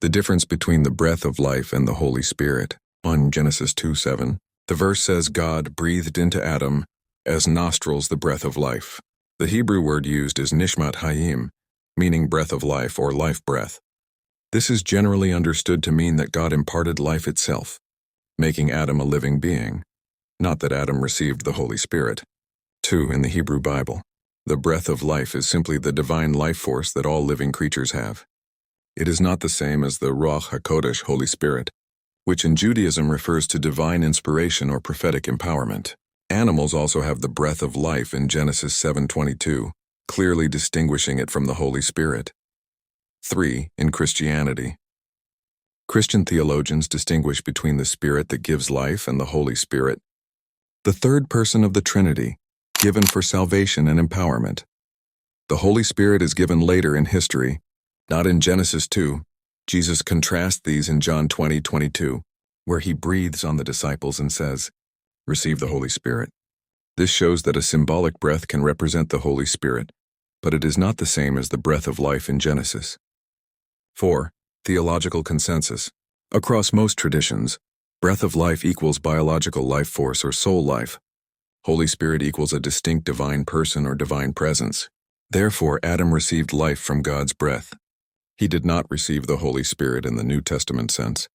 The difference between the breath of life and the Holy Spirit. On Genesis 2:7, the verse says God breathed into Adam as nostrils the breath of life. The Hebrew word used is nishmat hayim, meaning breath of life or life breath. This is generally understood to mean that God imparted life itself, making Adam a living being, not that Adam received the Holy Spirit. 2. In the Hebrew Bible, the breath of life is simply the divine life force that all living creatures have. It is not the same as the Ruach HaKodesh, Holy Spirit, which in Judaism refers to divine inspiration or prophetic empowerment. Animals also have the breath of life in Genesis 7:22, clearly distinguishing it from the Holy Spirit. 3. In Christianity, Christian theologians distinguish between the Spirit that gives life and the Holy Spirit, the third person of the Trinity, given for salvation and empowerment. The Holy Spirit is given later in history, not in Genesis 2. Jesus contrasts these in John 20:22, where he breathes on the disciples and says, "Receive the Holy Spirit." This shows that a symbolic breath can represent the Holy Spirit, but it is not the same as the breath of life in Genesis. 4. Theological consensus. Across most traditions, breath of life equals biological life force or soul life. Holy Spirit equals a distinct divine person or divine presence. Therefore, Adam received life from God's breath. He did not receive the Holy Spirit in the New Testament sense.